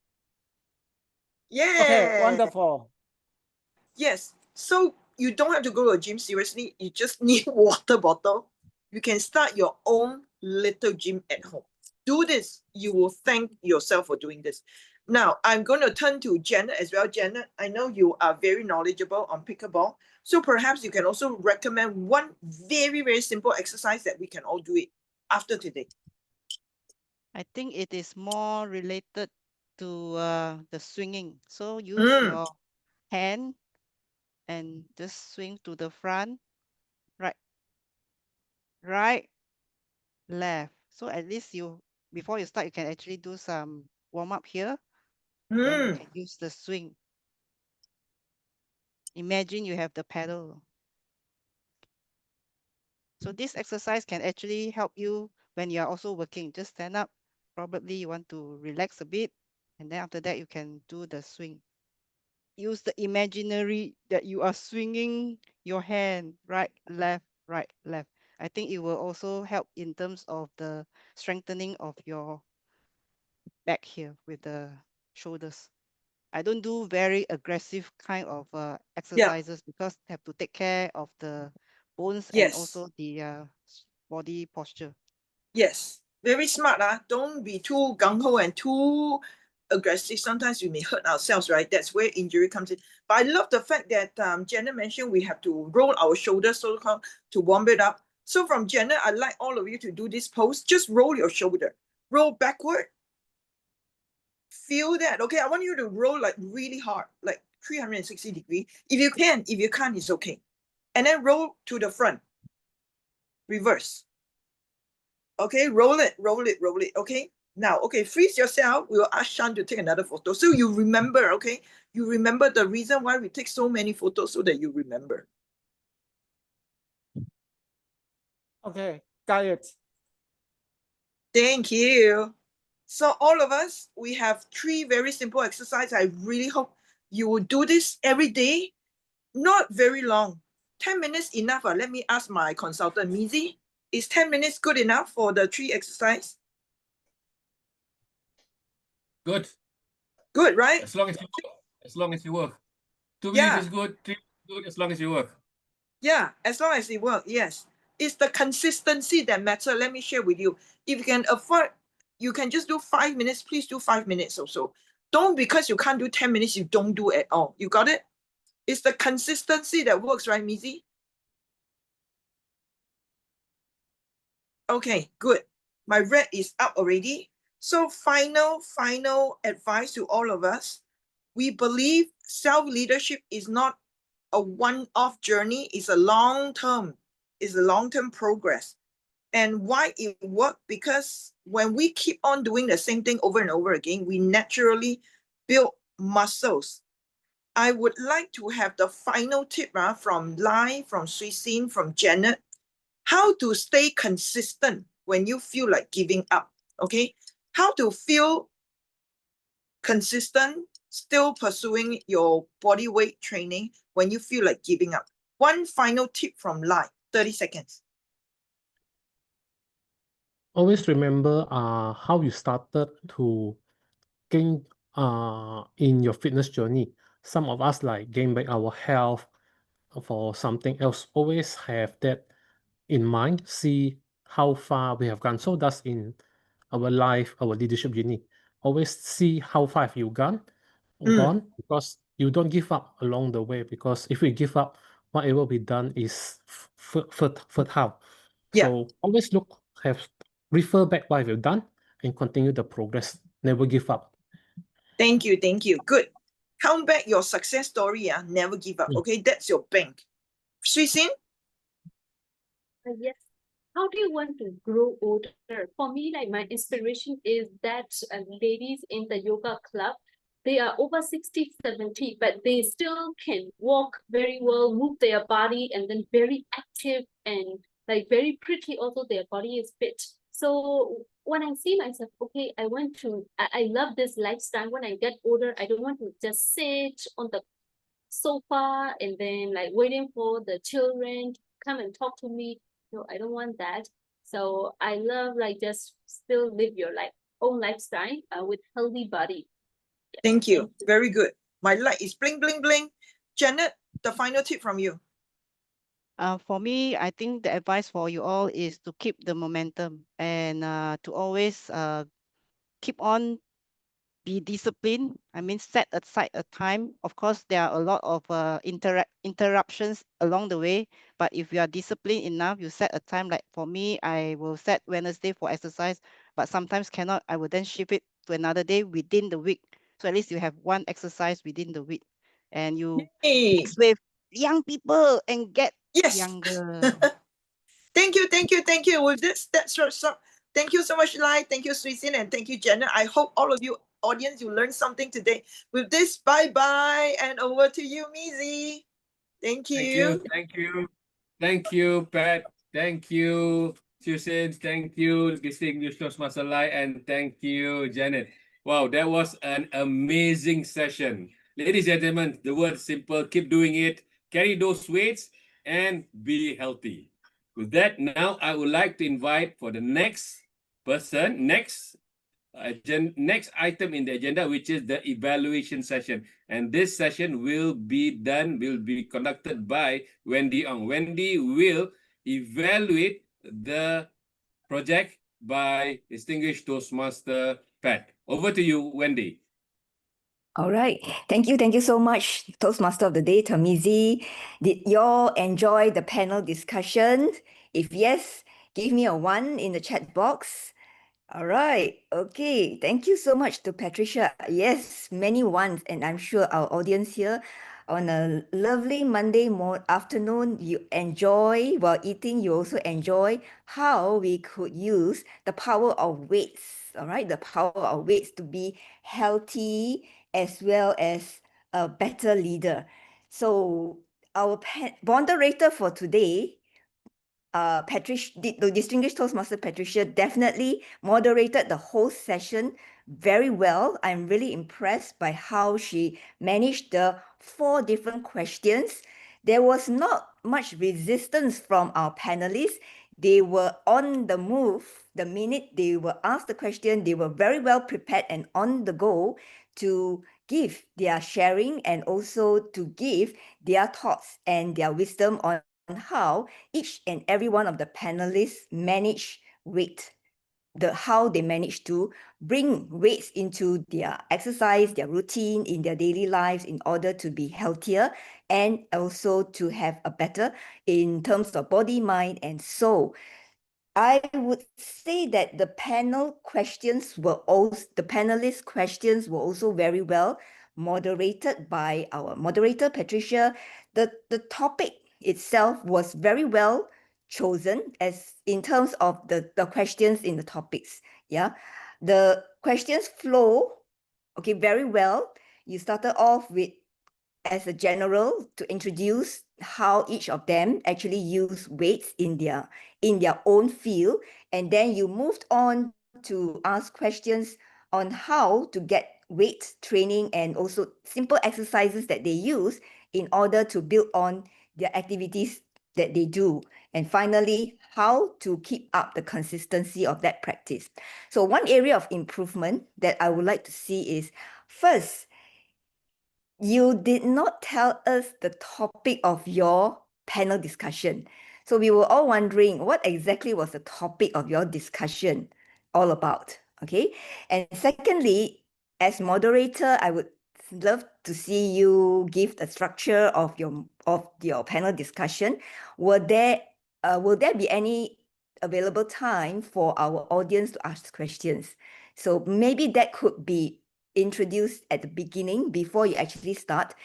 Yeah. Okay, wonderful. Yes. So you don't have to go to a gym seriously. You just need water bottle. You can start your own little gym at home. Do this. You will thank yourself for doing this. Now, I'm going to turn to Janet as well. Janet, I know you are very knowledgeable on pickleball. So perhaps you can also recommend one very, very simple exercise that we can all do it after today. I think it is more related to the swinging. So use your hand and just swing to the front, right, left. So at least before you start, you can actually do some warm up here. Then you can use the swing. Imagine you have the pedal. So this exercise can actually help you when you are also working. Just stand up. Probably you want to relax a bit. And then after that, you can do the swing. Use the imaginary that you are swinging your hand, right, left, right, left. I think it will also help in terms of the strengthening of your back here with the shoulders. I don't do very aggressive kind of exercises because have to take care of the bones and also the body posture. Yes, very smart. Don't be too gung-ho and too aggressive. Sometimes we may hurt ourselves, right? That's where injury comes in. But I love the fact that Jenna mentioned we have to roll our shoulders so-called to warm it up. So from Jenna, I'd like all of you to do this pose. Just roll your shoulder. Roll backward. Feel that. Okay, I want you to roll like really hard, like 360 degrees. If you can, if you can't, it's okay. And then roll to the front. Reverse. Okay, roll it. Okay, now, okay, freeze yourself. We will ask Sean to take another photo. So you remember, okay? You remember the reason why we take so many photos so that you remember. Okay, got it. Thank you. So all of us, we have 3 very simple exercises. I really hope you will do this every day. Not very long. 10 minutes enough. Let me ask my consultant, Mizi. Is 10 minutes good enough for the 3 exercises? Good. Good, right? As long as you work. As long as you work. 2 minutes is good. 3 minutes is good as long as you work. Yeah, as long as it works, yes. It's the consistency that matters. Let me share with you. If you can afford, you can just do 5 minutes. Please do 5 minutes or so. Don't, because you can't do 10 minutes, you don't do at all. You got it? It's the consistency that works, right, Mizi? Okay, good. My red is up already. So final advice to all of us. We believe self-leadership is not a one-off journey. It's a long-term progress. And why it worked? Because when we keep on doing the same thing over and over again, we naturally build muscles. I would like to have the final tip from Lai, from Suisin, from Janet, how to stay consistent when you feel like giving up, okay? How to feel consistent, still pursuing your body weight training when you feel like giving up. One final tip from Lai, 30 seconds. Always remember how you started to gain in your fitness journey. Some of us like gain back our health for something else. Always have that in mind. See how far we have gone. So that's in our life, our leadership journey. Always see how far have you gone, because you don't give up along the way. Because if we give up, whatever we done is fertile. So always refer back what you've done and continue the progress. Never give up. Thank you. Good. Count back your success story. Never give up. Okay, that's your bank. Suisin? Yes. How do you want to grow older? For me, like my inspiration is that ladies in the yoga club, they are over 60, 70, but they still can walk very well, move their body, and then very active and like very pretty. Also, their body is fit. So when I see myself, okay, I love this lifestyle. When I get older, I don't want to just sit on the sofa and then like waiting for the children come and talk to me. No, I don't want that. So I love like just still live your own lifestyle with healthy body. Yeah, Thank you. Very good. My light is bling, bling, bling. Janet, the final tip from you. For me, I think the advice for you all is to keep the momentum and to always keep on be disciplined. I mean, set aside a time. Of course, there are a lot of interruptions along the way, but if you are disciplined enough, you set a time. Like for me, I will set Wednesday for exercise, but sometimes cannot. I will then shift it to another day within the week. So at least you have one exercise within the week, and you Hey. mix with young people and get Yes. younger. Thank you, thank you, thank you. With this, thank you so much, Lai. Thank you, Suisin, and thank you, Janet. I hope all of you audience, you learned something today. With this, bye-bye, and over to you, Mizi. Thank you. Thank you. Thank you, Pat. Thank you, Susan. Thank you, distinguished Toastmaster Lai, and thank you, Janet. Wow, that was an amazing session. Ladies and gentlemen, the word is simple. Keep doing it. Carry those weights and be healthy. With that, now I would like to invite for the next person, next item in the agenda, which is the evaluation session. And this session will be conducted by Wendy Ong. Wendy will evaluate the project by distinguished Toastmaster Pat. Over to you, Wendy. All right. Thank you so much, Toastmaster of the Day, Tharmizy. Did y'all enjoy the panel discussion? If yes, give me a 1 in the chat box. All right. Okay. Thank you so much to Patricia. Yes, many ones. And I'm sure our audience here on a lovely Monday afternoon, you enjoy, while eating, you also enjoy how we could use the power of weights. All right. The power of weights to be healthy as well as a better leader. So our moderator for today, the distinguished Toastmaster Patricia definitely moderated the whole session very well. I'm really impressed by how she managed the 4 different questions. There was not much resistance from our panelists. They were on the move. The minute they were asked the question, they were very well prepared and on the go to give their sharing and also to give their thoughts and their wisdom on how each and every one of the panelists manage weight, how they manage to bring weights into their exercise, their routine, in their daily lives in order to be healthier and also to have a better in terms of body, mind, and soul. I would say that the panelist questions were also very well moderated by our moderator, Patricia. The topic itself was very well chosen as in terms of the questions in the topics. Yeah. The questions flow, okay, very well. You started off with as a general to introduce how each of them actually use weights in their own field, and then you moved on to ask questions on how to get weight training and also simple exercises that they use in order to build on their activities that they do, and finally how to keep up the consistency of that practice. So one area of improvement that I would like to see is, first, you did not tell us the topic of your panel discussion. So we were all wondering what exactly was the topic of your discussion all about, okay? And secondly, as moderator, I would love to see you give the structure of your panel discussion. Will there be any available time for our audience to ask questions? So maybe that could be introduced at the beginning before you actually start.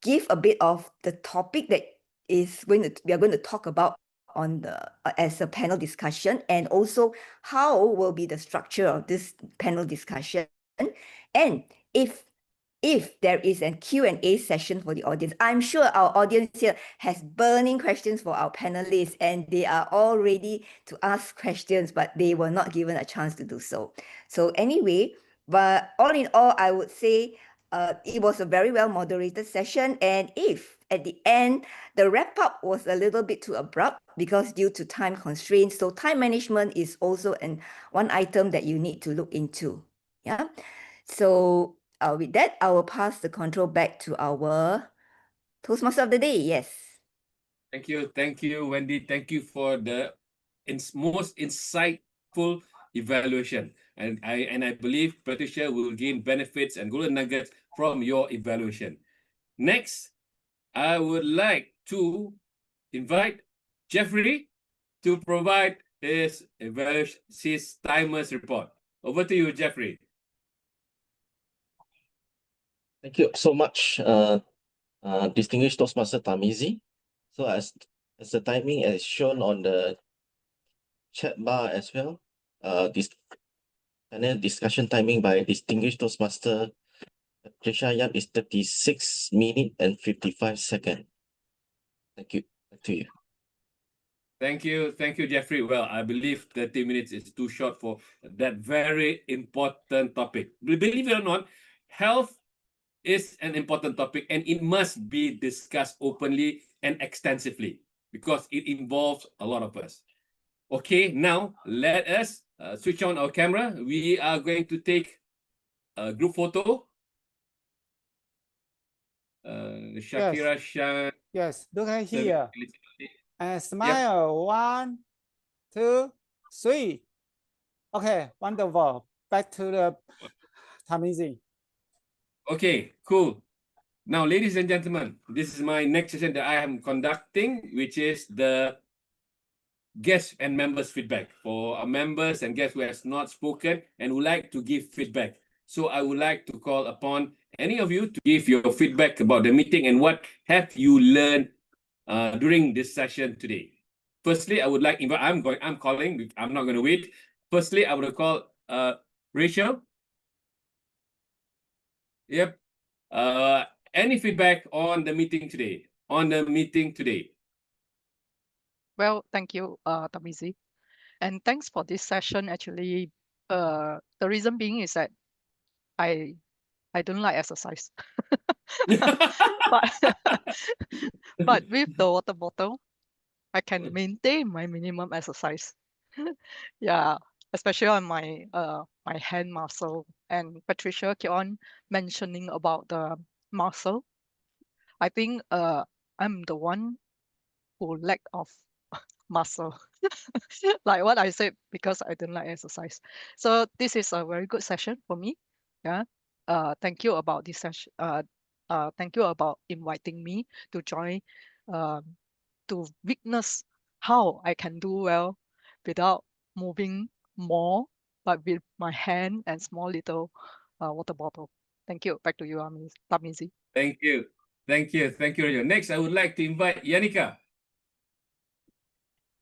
Give a bit of the topic that we are going to talk about on the as a panel discussion, and also how will be the structure of this panel discussion. And if there is a Q&A session for the audience, I'm sure our audience here has burning questions for our panelists, and they are all ready to ask questions, but they were not given a chance to do so. So anyway, but all in all, I would say it was a very well moderated session. And if at the end, the wrap up was a little bit too abrupt because due to time constraints. So time management is also one item that you need to look into. Yeah. So with that, I will pass the control back to our Toastmaster of the day. Yes. Thank you, Wendy. Thank you for the most insightful evaluation. And I believe Patricia will gain benefits and golden nuggets from your evaluation. Next, I would like to invite Jeffrey to provide his evaluation, his timers report. Over to you, Jeffrey. Thank you so much, distinguished Toastmaster Tharmizy. So as the timing is shown on the chat bar as well, this panel discussion timing by distinguished Toastmaster Patricia Yap is 36 minutes and 55 seconds. Thank you. Back to you. Thank you, Jeffrey. Well, I believe 30 minutes is too short for that very important topic. Believe it or not, health is an important topic and it must be discussed openly and extensively because it involves a lot of us. Okay, now let us switch on our camera. We are going to take a group photo. Shakira, Shan. Yes, look at here. And smile. Yep. 1, 2, 3. Okay, wonderful. Back to the Tharmizy. Okay, cool. Now, ladies and gentlemen, this is my next session that I am conducting, which is the guests and members feedback for our members and guests who has not spoken and would like to give feedback. So I would like to call upon any of you to give your feedback about the meeting and what have you learned during this session today. Firstly, I would like I'm calling. I'm not going to wait. Firstly, I would call Rachel. Yep. Any feedback on the meeting today? Well, thank you, Tharmizy. And thanks for this session. Actually, the reason being is that I don't like exercise. but with the water bottle, I can maintain my minimum exercise. Yeah, especially on my my hand muscle. And Patricia keep on mentioning about the muscle. I think I'm the one who lack of muscle. Like what I said, because I don't like exercise. So this is a very good session for me. Yeah. Thank you about this session. Thank you about inviting me to join, to witness how I can do well without moving more, but with my hand and small little water bottle. Thank you. Back to you, Tharmizy. Thank you. Rachel. Next, I would like to invite Yanika.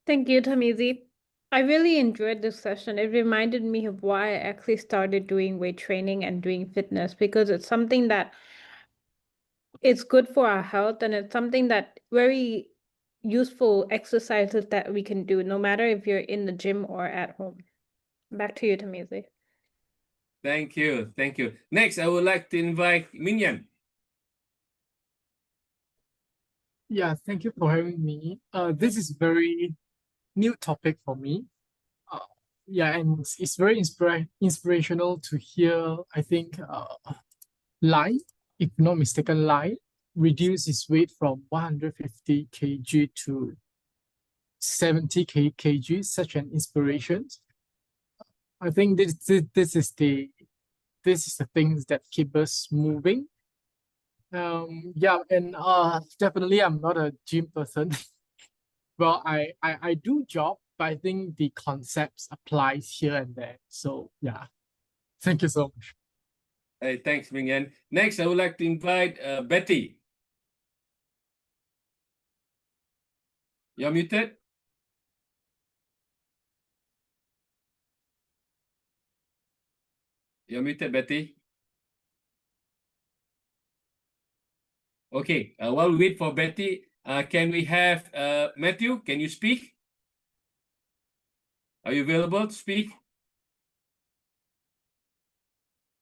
Thank you, Tharmizy. I really enjoyed this session. It reminded me of why I actually started doing weight training and doing fitness, because it's something that it's good for our health, and it's something that very useful exercises that we can do no matter if you're in the gym or at home. Back to you, Tharmizy. Thank you. Next, I would like to invite Minyan. Yeah, thank you for having me. This is very new topic for me. Yeah, and it's very inspirational to hear, I think, Lai, if not mistaken, Lai reduced his weight from 150 kg to 70 kg, such an inspiration. I think this is the things that keep us moving. Yeah, and definitely I'm not a gym person. Well, I do jog, but I think the concepts applies here and there. So yeah, thank you so much. Hey, thanks, Mingyan. Next, I would like to invite Betty. You're muted. You're muted, Betty. Okay, while we wait for Betty, can we have Matthew? Can you speak? Are you available to speak?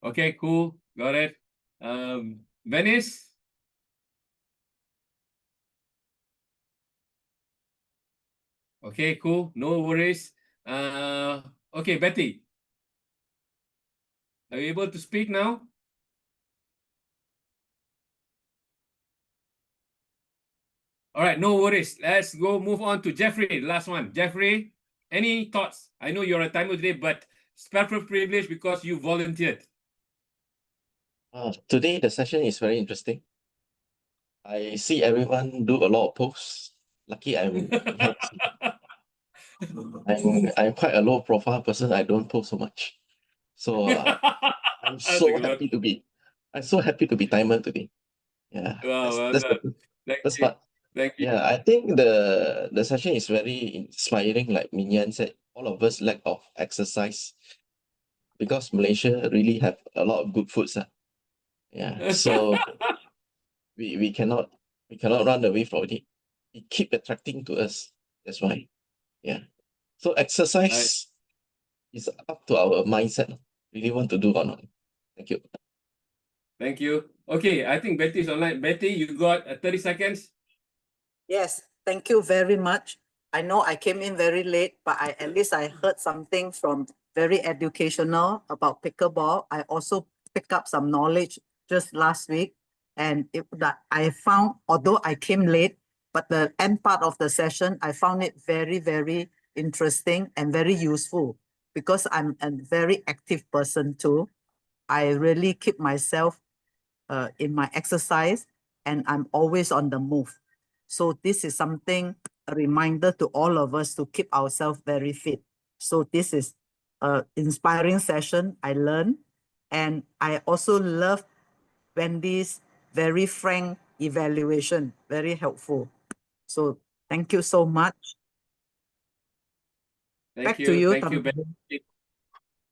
Okay, cool. Got it. Venice? Okay, cool. No worries. Okay, Betty. Are you able to speak now? All right, no worries. Let's go move on to Jeffrey, last one. Jeffrey, any thoughts? I know you're a timer today, but special privilege because you volunteered. Today, the session is very interesting. I see everyone do a lot of posts. Lucky I'm I'm quite a low profile person. I don't post so much. So I'm That's a so good one. happy to be timer today. Yeah, Wow, well that's done. the Thank best you. part. Thank you. Yeah, I think the session is very inspiring. Like Minyan said, all of us lack of exercise because Malaysia really have a lot of good foods. Yeah, so we cannot run away from it. It keep attracting to us. That's why. Yeah. So exercise is up to our mindset. Really want to do or not. Thank you. Thank you. Okay, I think Betty is online. Betty, you got 30 seconds. Yes, thank you very much. I know I came in very late, but at least I heard something from very educational about pickleball. I also picked up some knowledge just last week, and that I found, although I came late, but the end part of the session, I found it very, very interesting and very useful because I'm a very active person too. I really keep myself in my exercise, and I'm always on the move. So this is something, a reminder to all of us to keep ourselves very fit. So this is an inspiring session. I learned, and I also love Wendy's very frank evaluation, very helpful. So thank you so much. Back to you, Thank you, Tharmizy. Betty.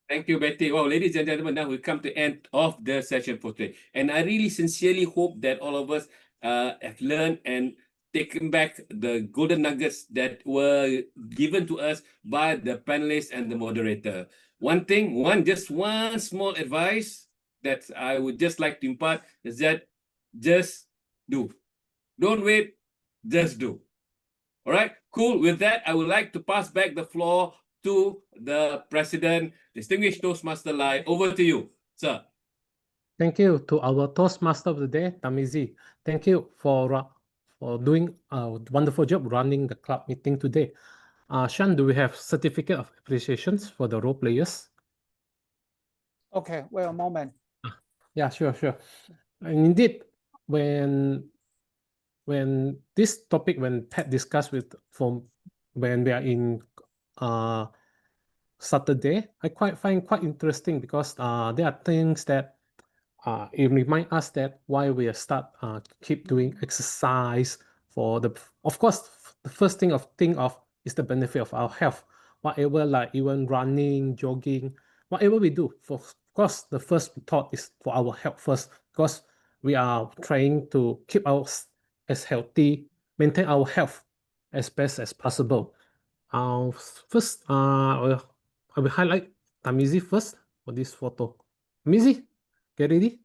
Thank you, Betty. Well, ladies and gentlemen, now we come to the end of the session for today. And I really sincerely hope that all of us have learned and taken back the golden nuggets that were given to us by the panelists and the moderator. Just one small advice that I would just like to impart is that just do. Don't wait, just do. All right, cool. With that, I would like to pass back the floor to the president, distinguished Toastmaster Lai. Over to you, sir. Thank you to our Toastmaster of the day, Tharmizy. Thank you for doing a wonderful job running the club meeting today. Shan, do we have certificate of appreciations for the role players? Okay, wait a moment. Yeah, sure. And indeed, when this topic, when Pat discussed when we are in Saturday, I find quite interesting because there are things that it remind us that why we start keep doing exercise for of course the first thing think of is the benefit of our health. Whatever, like even running, jogging, whatever we do, of course the first thought is for our health first, because we are trying to keep us as healthy, maintain our health as best as possible. First, I will highlight Tharmizy first for this photo. Tharmizy, get ready?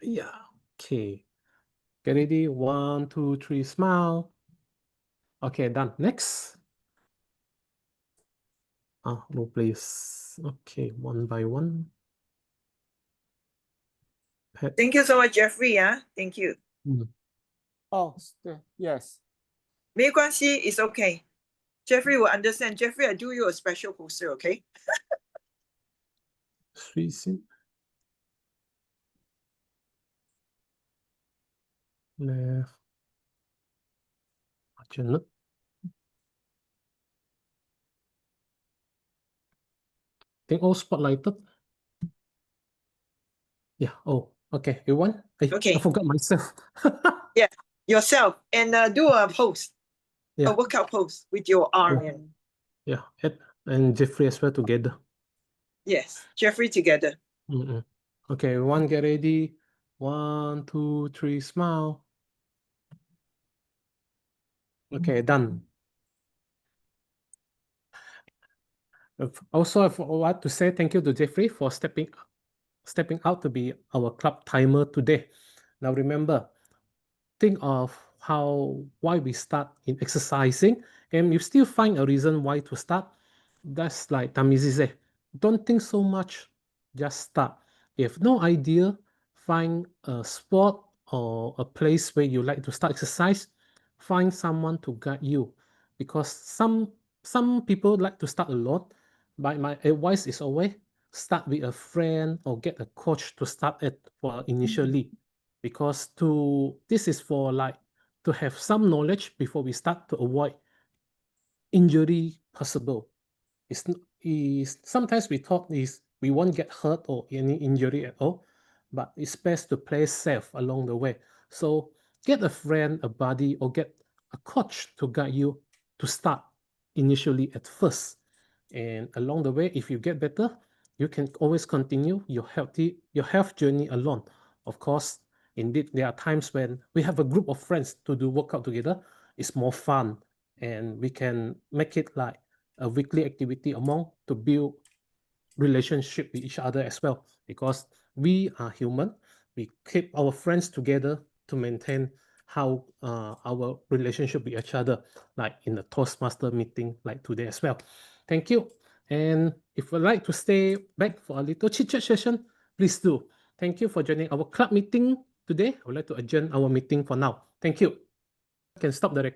Yeah, okay. Get ready? 1, 2, 3, smile. Okay, done. Next. No, please. Okay, one by one. Pat. Thank you so much, Jeffrey. Thank you. Oh, yes. 没关系, it's okay. Jeffrey will understand. Jeffrey, I do you a special poster, okay? 3, left. Alternate. Think all spotlighted. Yeah. Oh, okay. You want? Okay. I forgot myself. Yeah, yourself. And do a pose, Yeah. a workout pose with your arm. Yeah. And Jeffrey as well together. Yes, Jeffrey together. Okay, everyone get ready. 1, 2, 3, smile. Okay, done. Also, I want to say thank you to Jeffrey for stepping out to be our club timer today. Now remember, think of why we start in exercising, and you still find a reason why to start. That's like Tharmizy said, don't think so much, just start. If no idea, find a spot or a place where you like to start exercise, find someone to guide you, because some people like to start alone. But my advice is always start with a friend or get a coach to start it for initially, because this is for like to have some knowledge before we start, to avoid injury possible. Sometimes we thought we won't get hurt or any injury at all, but it's best to play safe along the way. So get a friend, a buddy, or get a coach to guide you to start initially at first. And along the way, if you get better, you can always continue your health journey alone. Of course, indeed, there are times when we have a group of friends to do workout together. It's more fun, and we can make it like a weekly activity among to build relationship with each other as well, because we are human. We keep our friends together to maintain how our relationship with each other, like in the Toastmaster meeting like today as well. Thank you. And if you'd like to stay back for a little chit-chat session, please do. Thank you for joining our club meeting today. I would like to adjourn our meeting for now. Thank you. You can stop the recording.